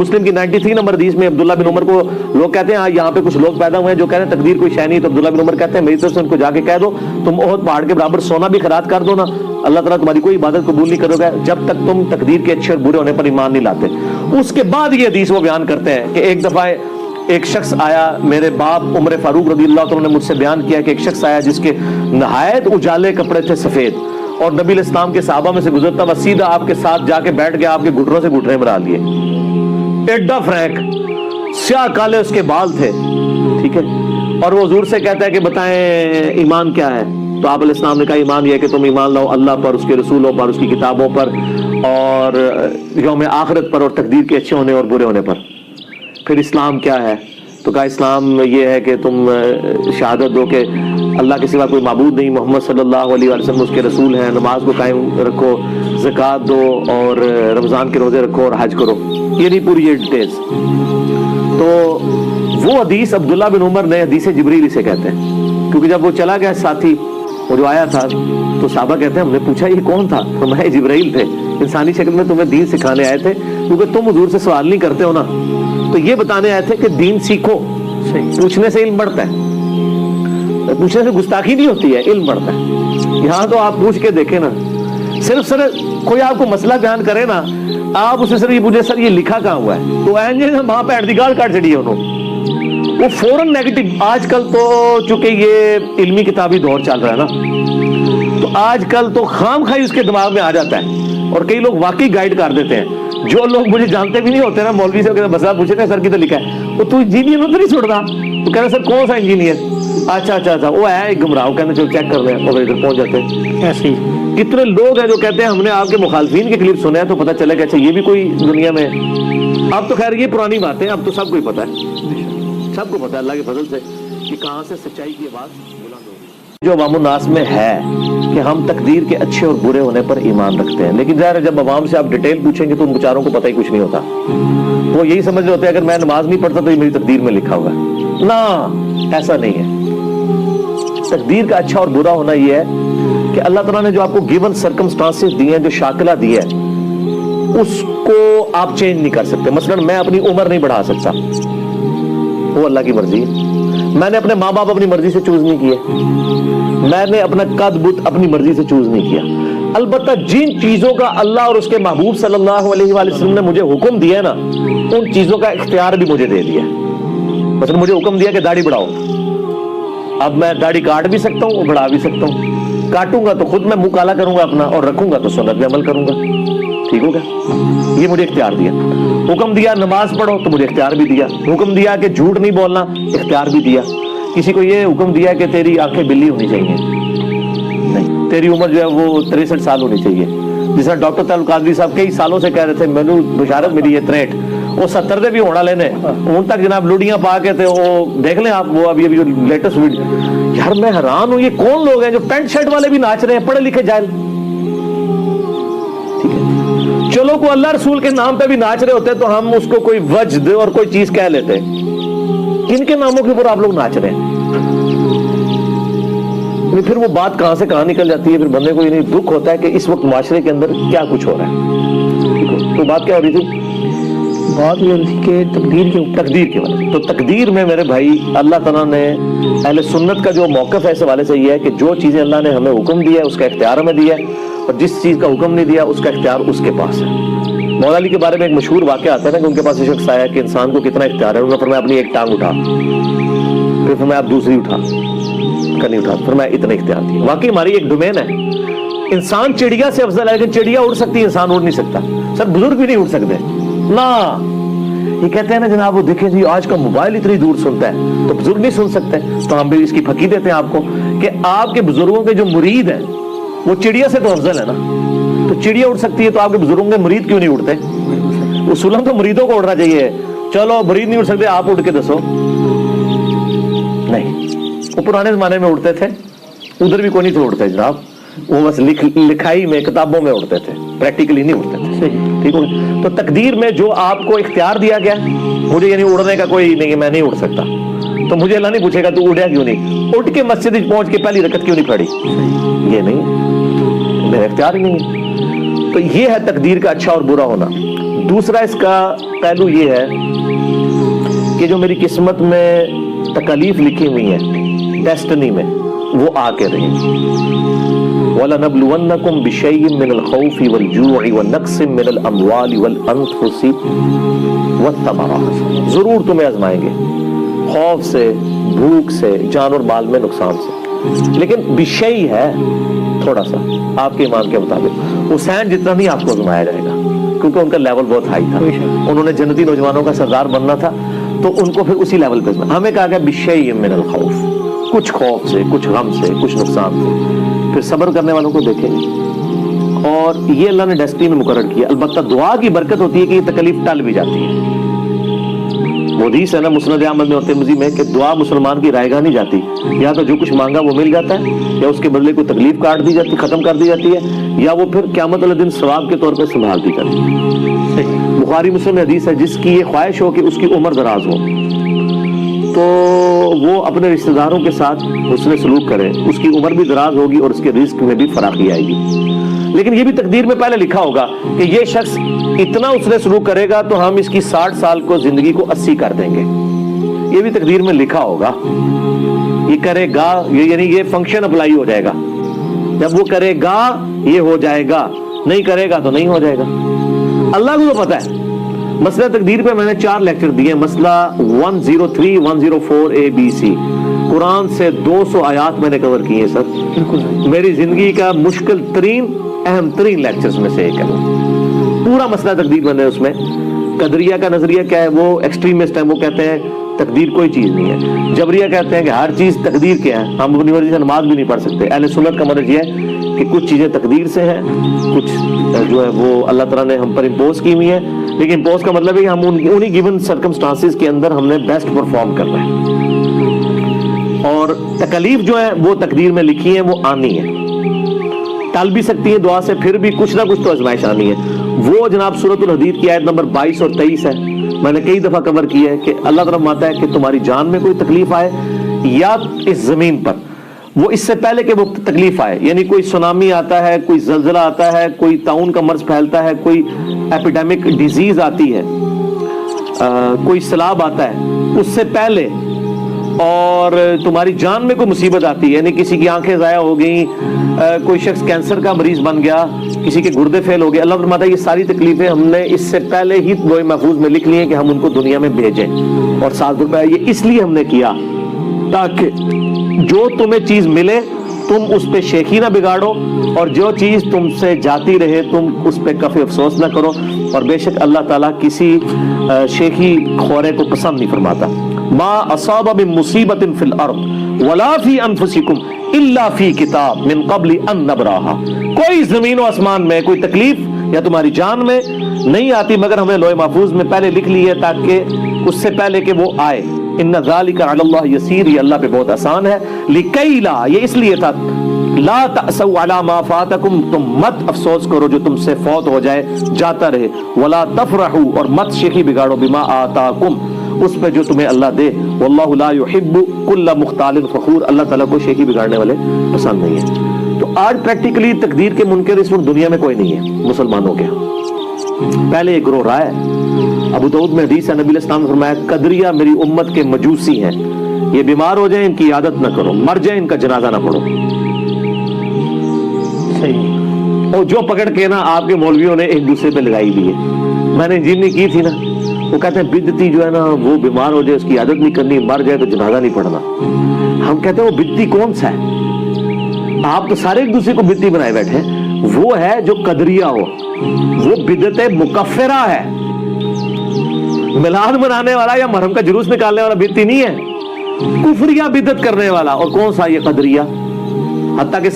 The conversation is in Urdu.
مسلم کی 93 نمبر حدیث میں عبداللہ بن عمر کو لوگ کہتے ہیں یہاں پہ کچھ لوگ پیدا ہوئے ہیں جو کہتے ہیں تقدیر کوئی شے نہیں، تو عبداللہ بن عمر کہتے ہیں میری طرف سے ان کو جا کے کہہ دو تم احد پہاڑ کے برابر سونا بھی خیرات کر دو نا، اللہ تعالیٰ تمہاری کوئی عبادت قبول نہیں کرے گا جب تک تم تقدیر کے اچھے اور برے ہونے پر ایمان نہیں لاتے۔ اس کے بعد یہ حدیث وہ بیان کرتے ہیں کہ ایک دفعہ ایک شخص آیا، میرے باپ عمر فاروق رضی اللہ عنہ نے مجھ سے بیان کیا کہ ایک شخص آیا جس کے نہایت اجالے کپڑے تھے سفید، اور نبی علیہ السلام کے صحابہ میں سے گزرتا ہوا سیدھا آپ کے ساتھ جا کے بیٹھ گیا، آپ کے گھٹنوں سے گھٹنے مرا لیے، ایڈا فرینک، سیاہ کالے اس کے بال تھے، ٹھیک ہے، اور وہ حضور سے کہتا ہے کہ بتائیں ایمان کیا ہے؟ تو آپ علیہ السلام نے کہا ایمان یہ ہے کہ تم ایمان لاؤ اللہ پر، اس کے رسولوں پر، اس کی کتابوں پر، اور یوم آخرت پر، اور تقدیر کے اچھے ہونے اور برے ہونے پر۔ پھر اسلام کیا ہے؟ تو کہا اسلام یہ ہے کہ تم شہادت دو کہ اللہ کے سوا کوئی معبود نہیں، محمد صلی اللہ علیہ وسلم اس کے رسول ہیں، نماز کو قائم رکھو، زکوٰۃ دو، اور رمضان کے روزے رکھو اور حج کرو، یہ نہیں پوری یہ ڈیٹیلز۔ تو وہ حدیث عبداللہ بن عمر نے حدیث جبریل اسے کہتے ہیں، کیونکہ جب وہ چلا گیا ساتھی وہ جو آیا تھا تو صحابہ کہتے ہیں ہم نے پوچھا یہ کون تھا؟ فرمایا جبرائیل تھے، انسانی شکل میں تمہیں دین سکھانے آئے تھے، کیونکہ تم حضور سے سوال نہیں کرتے ہو نا، تو یہ بتانے آئے تھے کہ دین سیکھو، پوچھنے سے علم بڑھتا ہے، پوچھنے سے گستاخی نہیں ہوتی ہے، علم بڑھتا ہے۔ یہاں تو آپ پوچھ کے دیکھیں نا، صرف کوئی آپ کو مسئلہ بیان کرے نا، آپ اسے صرف یہ پوچھیں سر یہ لکھا کہاں ہوا ہے، تو وہاں پہ اردگار کاٹ چڑی ہے انہوں، وہ فوراً نیگیٹو۔ آج کل تو چونکہ یہ علمی کتابی دور چل رہا ہے نا، تو آج کل تو خام خواہی اس کے دماغ میں آ جاتا ہے، اور کئی لوگ واقعی گائیڈ کر دیتے ہیں، جو لوگ مجھے جانتے بھی نہیں ہوتے نا، مولوی سے مسئلہ پوچھے تھے سر کی تو لکھا ہے، وہ تو انجینئر تو نہیں چھوڑتا، تو کہہ رہے سر کون سا انجینئر؟ اچھا وہ ہے ایک گمراہ، کہنے چلو چیک کر لیں، اور ادھر پہنچ جاتے ہیں۔ ایسے ہی کتنے لوگ ہیں جو کہتے ہیں ہم نے آپ کے مخالفین کے کلپ سنے ہیں تو پتہ چلے کہ اچھا یہ بھی کوئی دنیا میں۔ اب تو خیر یہ پرانی باتیں، اب تو سب کو ہی پتہ ہے، سب کو پتہ ہے اللہ کے فضل سے کہ کہاں سے سچائی کی آواز بلند ہوگی۔ جو عوام الناس میں ہے کہ ہم تقدیر کے اچھے اور برے ہونے پر ایمان رکھتے ہیں، لیکن ظاہر ہے جب عوام سے آپ ڈیٹیل پوچھیں گے تو ان بیچاروں کو پتہ ہی کچھ نہیں ہوتا، وہ یہی سمجھ رہے ہوتے ہیں اگر میں نماز نہیں پڑھتا تو یہ میری تقدیر میں لکھا ہوا ہے۔ نہ، ایسا نہیں ہے۔ تقدیر کا اچھا اور برا ہونا یہ ہے کہ اللہ تعالیٰ نے جو آپ کو گیون سرکمسٹانسز دی ہیں، جو شاکلہ دی ہے، اس کو آپ چینج نہیں کر سکتے۔ مثلا میں اپنی عمر نہیں بڑھا سکتا، وہ اللہ کی مرضی ہے۔ میں نے اپنے ماں باپ اپنی مرضی سے چوز نہیں کیے، میں نے اپنا قد بت اپنی مرضی سے چوز نہیں کیا۔ البتہ جن چیزوں کا اللہ اور اس کے محبوب صلی اللہ علیہ وآلہ وسلم نے مجھے حکم دیا نا، ان چیزوں کا اختیار بھی مجھے دے دیا۔ مثلا مجھے حکم دیا کہ داڑھی بڑھاؤ، اب میں داڑھی کاٹ بھی سکتا ہوں اور بڑھا بھی سکتا ہوں۔ کاٹوں گا تو خود میں منہ کالا کروں گا اپنا، اور رکھوں گا تو سنت پہ عمل کروں گا، ٹھیک ہوگا؟ یہ مجھے اختیار دیا۔ حکم دیا نماز پڑھو تو مجھے اختیار بھی دیا۔ حکم دیا کہ جھوٹ نہیں بولنا، اختیار بھی دیا۔ کسی کو یہ حکم دیا کہ تیری آنکھیں بلی ہونی چاہیے، نہیں، تیری عمر جو ہے وہ 63 سال ہونی چاہیے۔ جس طرح ڈاکٹر تعلق قادری صاحب کئی سالوں سے کہہ رہے تھے، میں نے بشارت ملی ہے 63، وہ 70 دے بھی ہونا لینے، ان تک جناب لوڈیاں پا کے تھے، وہ دیکھ لیں آپ، وہ ابھی جو لیٹسٹ ویڈیو۔ یار میں حیران ہوں، یہ کون لوگ ہیں جو پینٹ شرٹ والے بھی ناچ رہے ہیں، پڑھے لکھے جاہل؟ ٹھیک ہے، چلو کو اللہ رسول کے نام پہ بھی ناچ رہے ہوتے تو ہم اس کو کوئی وجد اور کوئی چیز کہہ لیتے، کن کے ناموں کے اوپر آپ لوگ ناچ رہے ہیں؟ پھر وہ بات کہاں سے کہاں نکل جاتی ہے، پھر بندے کو یہ نہیں دکھ ہوتا ہے کہ اس وقت معاشرے کے اندر کیا کچھ ہو رہا ہے۔ تو بات کیا ہو رہی تھی؟ بات یہ تھی کہ تقدیر کے بارے۔ تو تقدیر میں میرے بھائی اللہ تعالیٰ نے اہل سنت کا جو موقف ہے اس حوالے سے یہ ہے کہ جو چیزیں اللہ نے ہمیں حکم دیا ہے اس کا اختیار ہمیں دیا ہے، اور جس چیز کا حکم نہیں دیا اس کا اختیار اس کے پاس ہے۔ مولا علی کے بارے میں ایک مشہور واقعہ آتا ہے نا کہ ان کے پاس ایک شخص آیا کہ انسان کو کتنا اختیار ہے، انہوں نے فرمایا اپنی ایک ٹانگ اٹھا، پھر فرمایا آپ دوسری اٹھا، نہیں اٹھا، فرمایا اتنا اختیار دیا۔ واقعی ہماری ایک ڈومین ہے، انسان چڑیا سے افضل ہے، لیکن چڑیا اڑ سکتی ہے، انسان اڑ نہیں سکتا۔ سر بزرگ بھی نہیں اڑ سکتے نا، یہ کہتے ہیں نا جناب وہ دیکھیں جی آج کا موبائل اتنی دور سنتا ہے تو بزرگ نہیں سن سکتے، تو ہم بھی اس کی پھکی دیتے ہیں آپ کو کہ آپ کے بزرگوں کے جو مرید ہیں وہ چڑیا سے تو افضل ہے نا، تو چڑیا اڑ سکتی ہے تو آپ کے بزرگوں کے مرید کیوں نہیں اڑتے؟ اصولاً تو مریدوں کو اڑنا چاہیے، چلو مرید نہیں اڑ سکتے آپ اڑ کے دسو، نہیں، وہ پرانے زمانے میں اڑتے تھے، ادھر بھی کوئی نہیں تھے اڑتے جناب، وہ بس لکھائی میں کتابوں میں اڑتے تھے، پریکٹیکلی نہیں اڑتے تھے، ٹھیک ہو گیا؟ تو تقدیر میں جو آپ کو اختیار دیا گیا، مجھے یعنی اڑنے کا کوئی نہیں، میں نہیں اڑ سکتا، تو مجھے اللہ نہیں پوچھے گا تو اڑیا کیوں نہیں، اٹھ کے مسجد پہنچ کے پہلی رکعت کیوں نہیں پڑھی، یہ نہیں، میرا اختیار ہی نہیں ہے۔ تو یہ ہے تقدیر کا اچھا اور برا ہونا۔ دوسرا اس کا پہلو یہ ہے کہ جو میری قسمت میں تکالیف لکھی ہوئی ہیں ڈیسٹنی میں وہ آ کے رہے. وَلَنَبْلُوَنَّكُمْ بِشَيْءٍ مِّنَ الْخَوْفِ وَالْجُوعِ وَنَقْصٍ مِّنَ الْأَمْوَالِ وَالْأَنفُسِ وَالثَّمَرَاتِ. ضرور تمہیں آزمائیں گے خوف سے، بھوک سے، جان اور مال میں نقصان سے. لیکن بشیء ہے تھوڑا سا آپ کے ایمان کے مطابق. حسین جتنا نہیں آپ کو آزمایا جائے گا کیونکہ ان کا لیول بہت ہائی تھا. انہوں نے جنتی نوجوانوں کا سردار بننا تھا تو ان کو پھر اسی لیول پہ ہمیں کہا گیا بشیء من الخوف، کچھ خوف سے، کچھ غم سے، کچھ نقصان سے. پھر صبر کرنے والوں کو دیکھیں گے اور یہ اللہ نے ڈیسٹنی میں مقرر کیا. البتہ دعا کی برکت ہوتی ہے کہ یہ تکلیف ٹل بھی جاتی ہے. وہ حدیث ہے نا مسند احمد میں اور ترمذی میں کہ دعا مسلمان کی رائے گاہ نہیں جاتی. یا تو جو کچھ مانگا وہ مل جاتا ہے یا اس کے بدلے کوئی تکلیف کاٹ دی جاتی، ختم کر دی جاتی ہے، یا وہ پھر قیامت والے دن ثواب کے طور پہ سنبھال دی جاتی ہے. بخاری مسلم میں حدیث ہے جس کی یہ خواہش ہو کہ اس کی عمر دراز ہو تو وہ اپنے رشتہ داروں کے ساتھ حسن سلوک کرے، اس کی عمر بھی دراز ہوگی اور اس کے رزق میں بھی فراخی آئے گی. لیکن یہ بھی تقدیر میں پہلے لکھا ہوگا کہ یہ شخص اتنا حسن سلوک کرے گا تو ہم اس کی 60 سال کو زندگی کو 80 کر دیں گے. یہ بھی تقدیر میں لکھا ہوگا. یہ کرے گا یعنی یہ فنکشن اپلائی ہو جائے گا. جب وہ کرے گا یہ ہو جائے گا، نہیں کرے گا تو نہیں ہو جائے گا. اللہ کو تو پتا ہے. مسئلہ تقدیر پہ میں نے 4 لیکچر دیے. مسئلہ 103 104 ABC قرآن سے 200 آیات میں نے کور کی ہیں سر. میری زندگی کا مشکل ترین اہم ترین لیکچرز میں سے ایک ہے. پورا مسئلہ تقدیر میں نے اس میں. قدریہ کا نظریہ کیا ہے؟ وہ ایکسٹریمسٹ ہیں، وہ کہتے ہیں تقدیر کوئی چیز نہیں ہے. جبریہ کہتے ہیں کہ ہر چیز تقدیر کیا ہے، ہم اپنی مرضی سے نماز بھی نہیں پڑھ سکتے. اہل سنت کا منہج یہ ہے کہ کچھ چیزیں تقدیر سے ہیں، کچھ جو ہے وہ اللہ تعالیٰ نے ہم پر امپوز کی ہوئی ہیں. لیکن امپوز کا مطلب ہے کہ ہم انہی گیون سرکمسٹانسز کے اندر ہم نے بیسٹ پرفارم کرنا ہے. اور تکلیف جو ہے وہ تقدیر میں لکھی ہیں، وہ آنی ہے. ٹل بھی سکتی ہیں دعا سے، پھر بھی کچھ نہ کچھ تو آزمائش آنی ہے. وہ جناب سورۃ الحدید کی آیت نمبر 22 اور 23 ہے. میں نے کئی دفعہ کور کیا ہے کہ اللہ تعالیٰ فرماتا ہے کہ تمہاری جان میں کوئی تکلیف آئے یا اس زمین پر، وہ اس سے پہلے کہ وہ تکلیف آئے، یعنی کوئی سونامی آتا ہے، کوئی زلزلہ آتا ہے، کوئی طاعون کا مرض پھیلتا ہے، کوئی ایپیڈیمک ڈیزیز آتی ہے، کوئی سیلاب آتا ہے، اس سے پہلے اور تمہاری جان میں کوئی مصیبت آتی ہے، یعنی کسی کی آنکھیں ضائع ہو گئیں، کوئی شخص کینسر کا مریض بن گیا، کسی کے گردے فیل ہو گئے. اللہ فرماتا ہے یہ ساری تکلیفیں ہم نے اس سے پہلے ہی لوح محفوظ میں لکھ لی ہیں کہ ہم ان کو دنیا میں بھیجیں. اور 7 روپے یہ اس لیے ہم نے کیا تاکہ جو تمہیں چیز ملے تم اس پہ شیخی نہ بگاڑو، اور جو چیز تم سے جاتی رہے تم اس پہ کفی افسوس نہ کرو. اور بے شک اللہ تعالیٰ کسی شیخی خورے کو پسند نہیں فرماتا. ما اصاب من مصیبت فی الارض ولا فی انفسکم الا فی کتاب من قبل ان نبراها. کوئی زمین و آسمان میں کوئی تکلیف یا تمہاری جان میں نہیں آتی مگر ہم نے لوح محفوظ میں پہلے لکھ لی ہے تاکہ اس سے پہلے کہ وہ آئے. ان ذالک علی اللہ یسیر، یہ اللہ پہ بہت آسان ہے. لکی لا، یہ اس لیے تھا لا تأسوا علی ما فاتکم، تم مت افسوس کرو جو تم سے فوت ہو جائے جاتا رہے. ولا تفرحوا، اور مت شیخی بگاڑو بما آتاکم، اس پہ جو تمہیں اللہ دے. واللہ لا يحب كل مختال فخور، اللہ تعالیٰ کو شیخی بگاڑنے والے پسند نہیں ہے. تو آج پریکٹیکلی تقدیر کے منکر اس وقت دنیا میں کوئی نہیں ہے مسلمانوں کے. پہلے ایک گروہ رہا ہے. ابو داؤد میں حدیث ہے، نبی علیہ السلام نے فرمایا قدریہ میری امت کے مجوسی ہیں، یہ بیمار ہو جائیں ان کی عادت نہ کرو، مر جائیں ان کا جنازہ نہ پڑھو. صحیح. اور جو پکڑ کے نا آپ کے مولویوں نے ایک دوسرے پہ لگائی بھی ہے. میں نے انجینئرنگ کی تھی نا، وہ کہتے ہیں بدعتی جو ہے نا وہ بیمار ہو جائے اس کی عادت نہیں کرنی، مر جائے تو جنازہ نہیں پڑھنا. ہم کہتے ہیں وہ بدعتی کون سا ہے؟ آپ تو سارے ایک دوسرے کو بدعتی بنائے بیٹھے ہیں. وہ ہے جو قدریہ ہو، وہ بدعت مکفرہ ہے. میلاد منانے والا یا محرم کا جلوس نکالنے والا بدعتی نہیں ہے، کفریہ بدعت کرنے والا. اور کون سا؟ یہ قدریہ. حتیٰ کہ